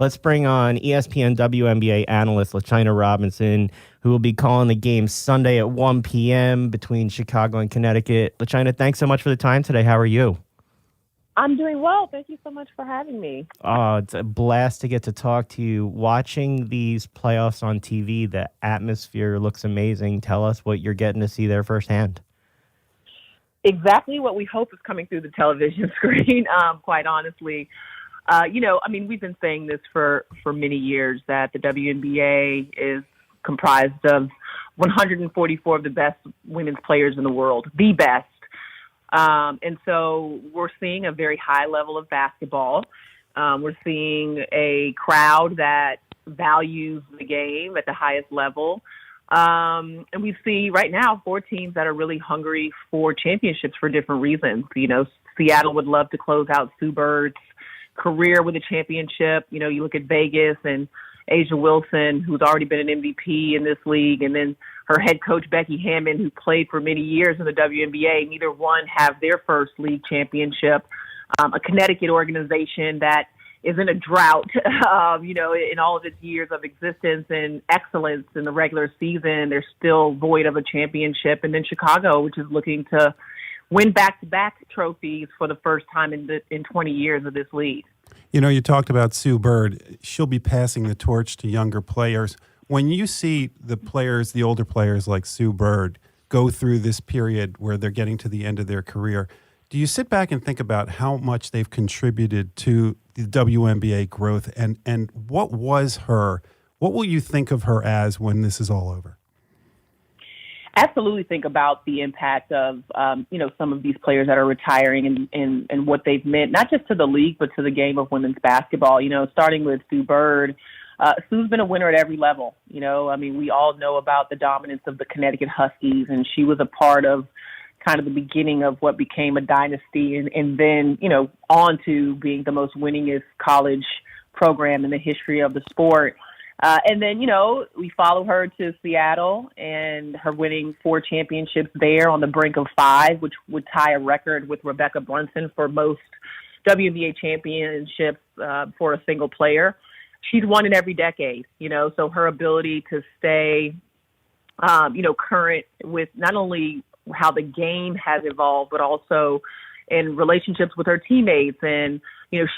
Let's bring on ESPN WNBA analyst LaChina Robinson, who will be calling the game Sunday at 1 p.m. between Chicago and Connecticut. LaChina, thanks so much for the time today. How are you? I'm doing well. Thank you so much for having me. It's a blast to get to talk to you. Watching these playoffs on TV, the atmosphere looks amazing. Tell us what you're getting to see there firsthand. Exactly what we hope is coming through the television screen, quite honestly. We've been saying this for many years, that the WNBA is comprised of 144 of the best women's players in the world, the best. And so we're seeing a very high level of basketball. We're seeing a crowd that values the game at the highest level. And we see right now 4 teams that are really hungry for championships for different reasons. Seattle would love to close out Sue Bird's career with a championship. You look at Vegas and Asia Wilson, who's already been an MVP in this league, and then her head coach, Becky Hammond, who played for many years in the WNBA. Neither one have their first league championship. A Connecticut organization that is in a drought, in all of its years of existence and excellence in the regular season. They're still void of a championship. And then Chicago, which is looking to win back-to-back trophies for the first time in 20 years of this league. You talked about Sue Bird. She'll be passing the torch to younger players. When you see the older players like Sue Bird, go through this period where they're getting to the end of their career, do you sit back and think about how much they've contributed to the WNBA growth, and what will you think of her as when this is all over? Absolutely think about the impact of, some of these players that are retiring and what they've meant, not just to the league, but to the game of women's basketball. Starting with Sue Bird, Sue's been a winner at every level. We all know about the dominance of the Connecticut Huskies, and she was a part of kind of the beginning of what became a dynasty, and then, on to being the most winningest college program in the history of the sport. And then, we follow her to Seattle and her winning 4 championships there, on the brink of 5, which would tie a record with Rebecca Brunson for most WNBA championships for a single player. She's won in every decade, so her ability to stay, current with not only how the game has evolved, but also in relationships with her teammates. And,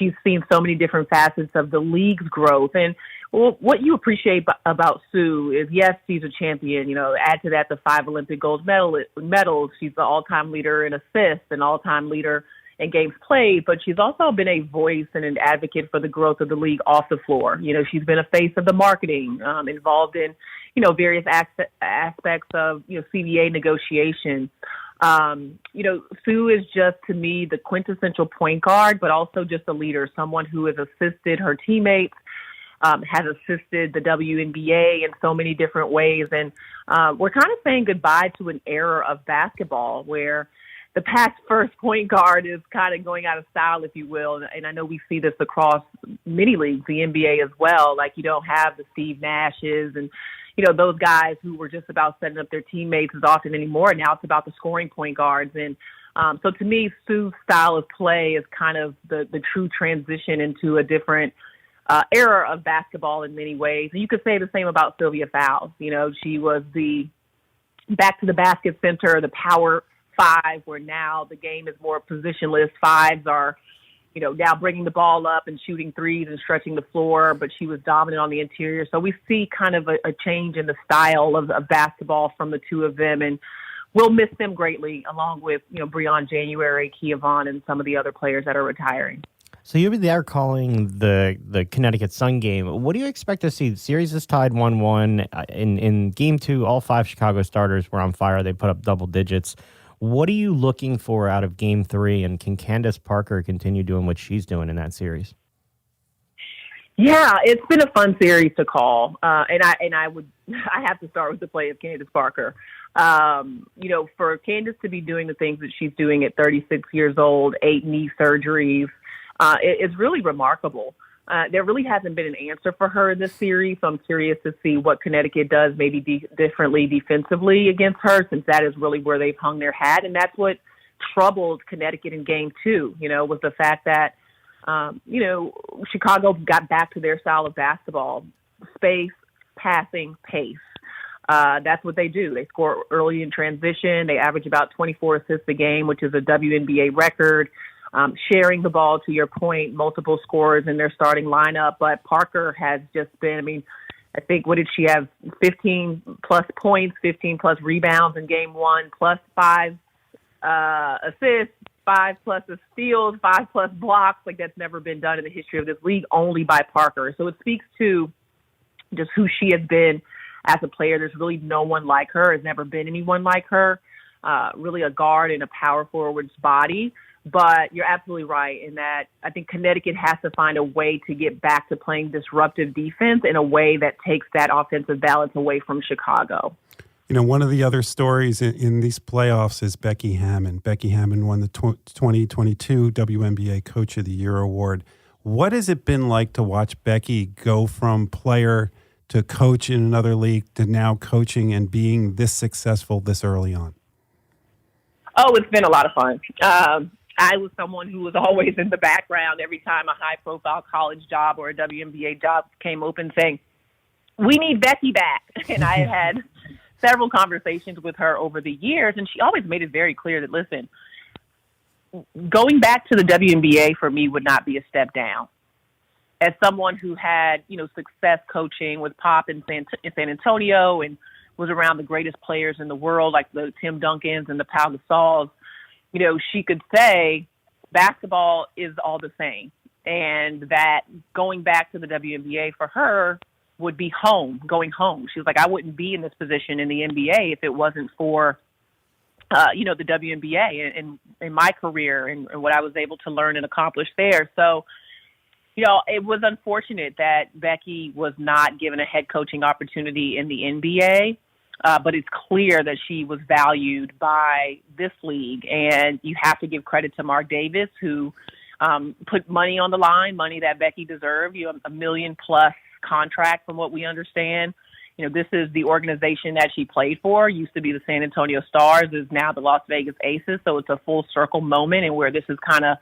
she's seen so many different facets of the league's growth. And what you appreciate about Sue is, yes, she's a champion. Add to that the 5 Olympic gold medals. She's the all-time leader in assists and all-time leader in games played. But she's also been a voice and an advocate for the growth of the league off the floor. She's been a face of the marketing, involved in, various aspects of, CBA negotiations. Sue is just, to me, the quintessential point guard, but also just a leader, someone who has assisted her teammates, has assisted the WNBA in so many different ways. And we're kind of saying goodbye to an era of basketball where the past first point guard is kind of going out of style, if you will. And I know we see this across many leagues, the NBA as well. Like, you don't have the Steve Nashes and, those guys who were just about setting up their teammates as often anymore. Now it's about the scoring point guards. And so to me, Sue's style of play is kind of the true transition into a different era of basketball in many ways. And you could say the same about Sylvia Fowles. She was the back to the basket center, the power 5, where now the game is more positionless. 5s are, now bringing the ball up and shooting 3s and stretching the floor, but she was dominant on the interior. So we see kind of a change in the style of basketball from the 2 of them, and we'll miss them greatly, along with, Breon January, Kia Vaughn, and some of the other players that are retiring. So you'll be there calling the Connecticut Sun game. What do you expect to see? The series is tied 1-1. In Game 2, all 5 Chicago starters were on fire. They put up double digits. What are you looking for out of Game 3, and can Candace Parker continue doing what she's doing in that series? Yeah, it's been a fun series to call, and I have to start with the play of Candace Parker. For Candace to be doing the things that she's doing at 36 years old, 8 knee surgeries, is really remarkable. There really hasn't been an answer for her in this series, so I'm curious to see what Connecticut does maybe differently defensively against her, since that is really where they've hung their hat. And that's what troubled Connecticut in Game 2, was the fact that Chicago got back to their style of basketball: space, passing, pace. That's what they do. They score early in transition. They average about 24 assists a game, which is a WNBA record. Sharing the ball, to your point, multiple scorers in their starting lineup. But Parker has just been, I think, what did she have? 15 plus points, 15 plus rebounds in game one, plus 5 assists, 5 plus steals, 5 plus blocks. Like, that's never been done in the history of this league, only by Parker. So it speaks to just who she has been as a player. There's really no one like her. Has never been anyone like her. Really a guard in a power forward's body. But you're absolutely right in that I think Connecticut has to find a way to get back to playing disruptive defense in a way that takes that offensive balance away from Chicago. One of the other stories in these playoffs is Becky Hammon. Becky Hammon won the 2022 WNBA Coach of the Year award. What has it been like to watch Becky go from player to coach in another league to now coaching and being this successful this early on? Oh, it's been a lot of fun. I was someone who was always in the background every time a high-profile college job or a WNBA job came open saying, we need Becky back. And I had several conversations with her over the years, and she always made it very clear that, listen, going back to the WNBA for me would not be a step down. As someone who had, success coaching with Pop in San Antonio and was around the greatest players in the world, like the Tim Duncans and the Pau Gasols, she could say basketball is all the same, and that going back to the WNBA for her would be going home. She was like, I wouldn't be in this position in the NBA if it wasn't for, the WNBA and my career and what I was able to learn and accomplish there. So, it was unfortunate that Becky was not given a head coaching opportunity in the NBA. But it's clear that she was valued by this league. And you have to give credit to Mark Davis, who put money on the line, money that Becky deserved, $1 million+ contract from what we understand. This is the organization that she played for, used to be the San Antonio Stars, is now the Las Vegas Aces. So it's a full circle moment and where this has kind of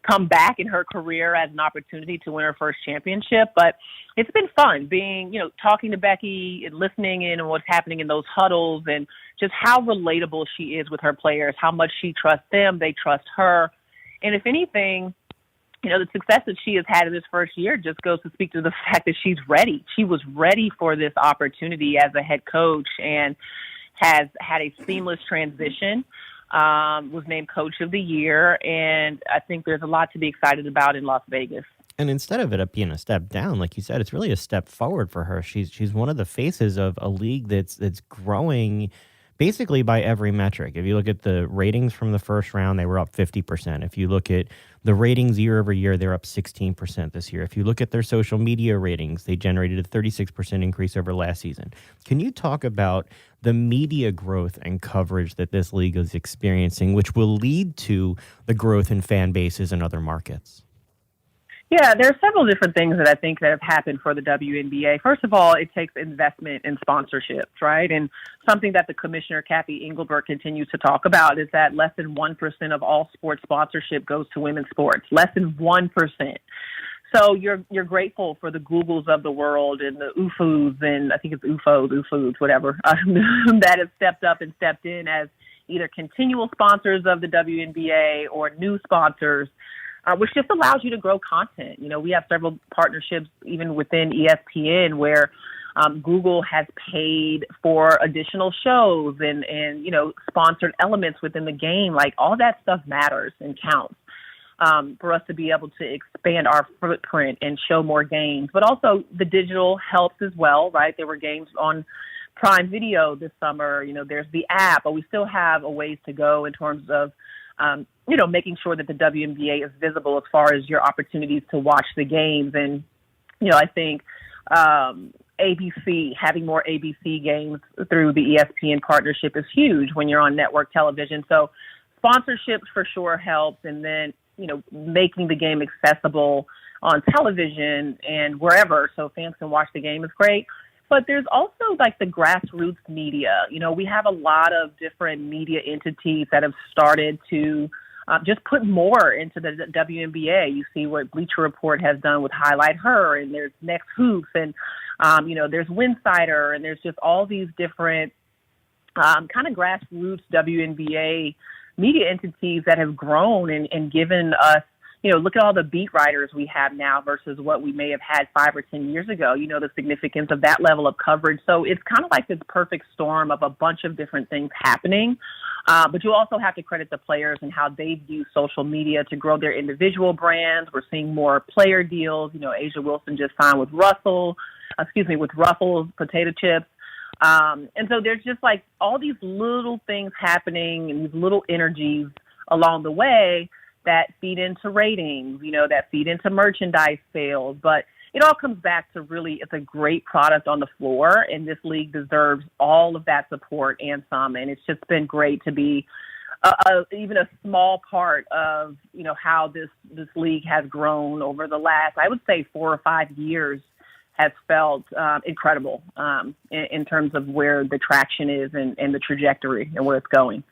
come back in her career as an opportunity to win her first championship. But it's been fun being, talking to Becky and listening in on what's happening in those huddles and just how relatable she is with her players, how much she trusts them, they trust her. And if anything, the success that she has had in this first year just goes to speak to the fact that she's ready. She was ready for this opportunity as a head coach and has had a seamless transition. Was named Coach of the Year, and I think there's a lot to be excited about in Las Vegas. And instead of it being a step down, like you said, it's really a step forward for her. She's one of the faces of a league that's growing basically by every metric. If you look at the ratings from the first round, they were up 50%. If you look at the ratings year over year, they're up 16% this year. If you look at their social media ratings, they generated a 36% increase over last season. Can you talk about the media growth and coverage that this league is experiencing, which will lead to the growth in fan bases in other markets? Yeah, there are several different things that I think that have happened for the WNBA. First of all, it takes investment in sponsorships, right? And something that the commissioner, Kathy Engelbert, continues to talk about is that less than 1% of all sports sponsorship goes to women's sports. Less than 1%. So you're grateful for the Googles of the world and the UFOs, and I think it's UFOs, whatever, that have stepped up and stepped in as either continual sponsors of the WNBA or new sponsors, which just allows you to grow content. We have several partnerships even within ESPN where Google has paid for additional shows and sponsored elements within the game. Like, all that stuff matters and counts for us to be able to expand our footprint and show more games. But also the digital helps as well, right? There were games on Prime Video this summer. There's the app, but we still have a ways to go in terms of making sure that the WNBA is visible as far as your opportunities to watch the games. And, I think ABC, having more ABC games through the ESPN partnership is huge when you're on network television. So sponsorships for sure helps. And then, making the game accessible on television and wherever so fans can watch the game is great. But there's also like the grassroots media. We have a lot of different media entities that have started to just put more into the WNBA. You see what Bleacher Report has done with Highlight Her, and there's Next Hoops, and, there's Winsider, and there's just all these different kind of grassroots WNBA media entities that have grown and given us, look at all the beat writers we have now versus what we may have had 5 or 10 years ago, the significance of that level of coverage. So it's kind of like this perfect storm of a bunch of different things happening. But you also have to credit the players and how they've used social media to grow their individual brands. We're seeing more player deals. Asia Wilson just signed with Ruffles Potato Chips. And so there's just like all these little things happening and these little energies along the way that feed into ratings, that feed into merchandise sales. But it all comes back to really, it's a great product on the floor, and this league deserves all of that support and some. And it's just been great to be even a small part of, how this league has grown over the last, I would say, 4 or 5 years. Has felt incredible in terms of where the traction is and the trajectory and where it's going.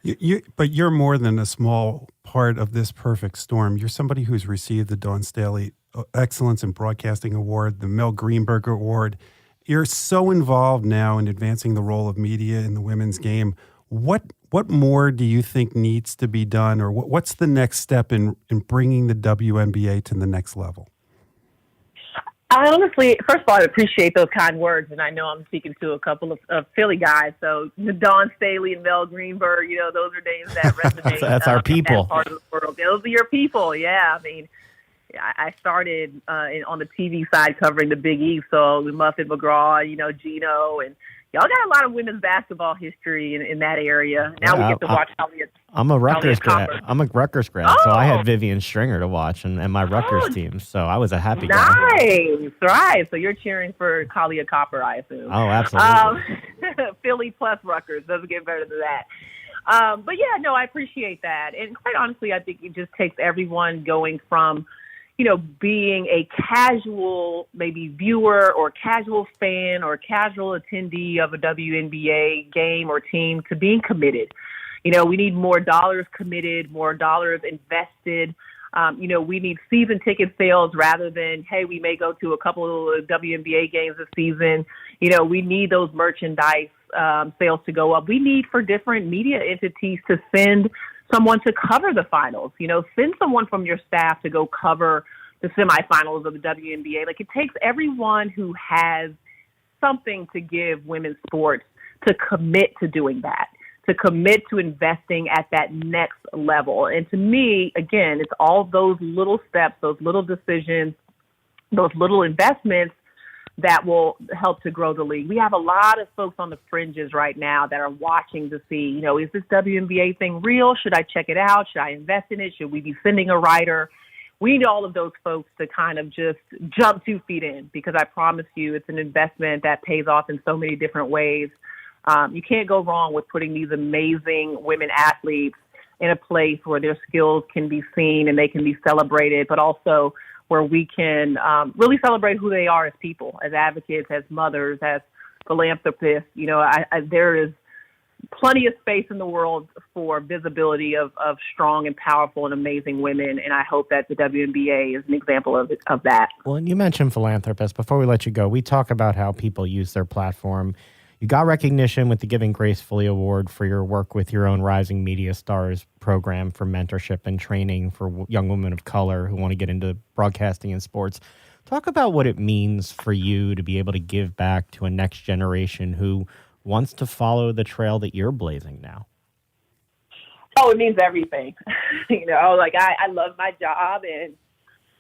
But you're more than a small part of this perfect storm. You're somebody who's received the Dawn Staley Excellence in Broadcasting Award, the Mel Greenberg Award. You're so involved now in advancing the role of media in the women's game. What more do you think needs to be done, or what's the next step in bringing the WNBA to the next level? I honestly, first of all, I appreciate those kind words, and I know I'm speaking to a couple of Philly guys. So Dawn Staley and Mel Greenberg, those are names that resonate. That's our people. In that part of the world. Those are your people. Yeah, I mean, I started on the TV side covering the Big East, so Muffet McGraw, Gino, and y'all got a lot of women's basketball history in that area. Now we get to watch I'm a Rutgers grad. I'm a Rutgers grad, so I had Vivian Stringer to watch and my Rutgers team. So I was a happy guy. Nice, right? So you're cheering for Kalia Copper, I assume. Oh, absolutely. Philly plus Rutgers doesn't get better than that. But yeah, no, I appreciate that, and quite honestly, I think it just takes everyone going from, being a casual maybe viewer or casual fan or casual attendee of a WNBA game or team to being committed. We need more dollars committed, more dollars invested. We need season ticket sales rather than, hey, we may go to a couple of WNBA games this season. We need those merchandise sales to go up. We need for different media entities to send someone to cover the finals. Send someone from your staff to go cover the semifinals of the WNBA. Like, it takes everyone who has something to give women's sports to commit to doing that, to commit to investing at that next level. And to me, again, it's all those little steps, those little decisions, those little investments that will help to grow the league. We have a lot of folks on the fringes right now that are watching to see, is this WNBA thing real? Should I check it out? Should I invest in it? Should we be sending a writer? We need all of those folks to kind of just jump 2 feet in, because I promise you it's an investment that pays off in so many different ways. You can't go wrong with putting these amazing women athletes in a place where their skills can be seen and they can be celebrated, but also where we can really celebrate who they are as people, as advocates, as mothers, as philanthropists. There is plenty of space in the world for visibility of strong and powerful and amazing women, and I hope that the WNBA is an example of that. Well, and you mentioned philanthropists. Before we let you go, we talk about how people use their platform. You got recognition with the Giving Gracefully Award for your work with your own Rising Media Stars program for mentorship and training for young women of color who want to get into broadcasting and sports. Talk about what it means for you to be able to give back to a next generation who wants to follow the trail that you're blazing now. Oh, it means everything. I love my job, and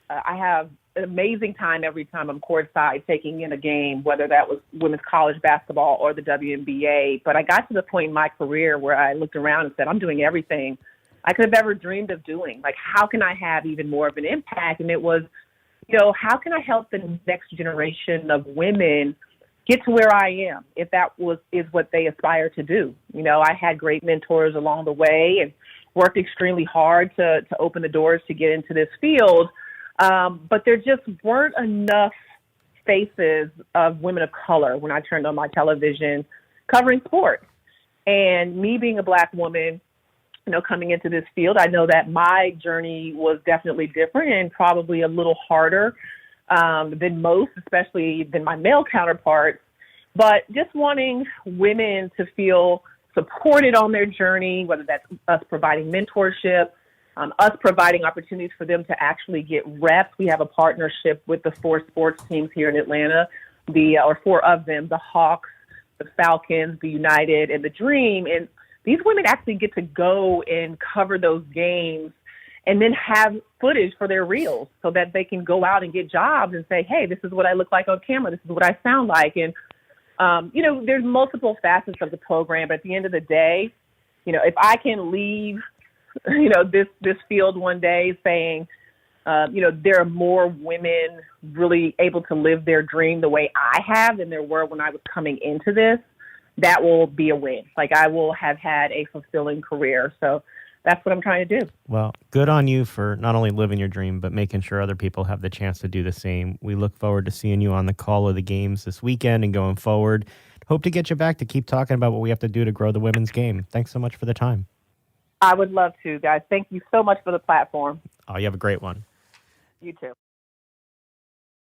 I have an amazing time every time I'm courtside taking in a game, whether that was women's college basketball or the WNBA. But I got to the point in my career where I looked around and said, I'm doing everything I could have ever dreamed of doing. Like, how can I have even more of an impact? And it was, how can I help the next generation of women get to where I am, if that is what they aspire to do? I had great mentors along the way and worked extremely hard to open the doors to get into this field. But there just weren't enough faces of women of color when I turned on my television covering sports. And me being a Black woman, coming into this field. I know that my journey was definitely different and probably a little harder than most, especially than my male counterparts. But just wanting women to feel supported on their journey, whether that's us providing mentorship, us providing opportunities for them to actually get reps. We have a partnership with the 4 sports teams here in Atlanta, or 4 of them, the Hawks, the Falcons, the United, and the Dream. And these women actually get to go and cover those games and then have footage for their reels so that they can go out and get jobs and say, hey, this is what I look like on camera. This is what I sound like. And, there's multiple facets of the program. But at the end of the day, if I can leave, this field one day saying, there are more women really able to live their dream the way I have than there were when I was coming into this, that will be a win. Like, I will have had a fulfilling career. So that's what I'm trying to do. Well, good on you for not only living your dream, but making sure other people have the chance to do the same. We look forward to seeing you on the call of the games this weekend and going forward. Hope to get you back to keep talking about what we have to do to grow the women's game. Thanks so much for the time. I would love to, guys. Thank you so much for the platform. Oh, you have a great one. You too.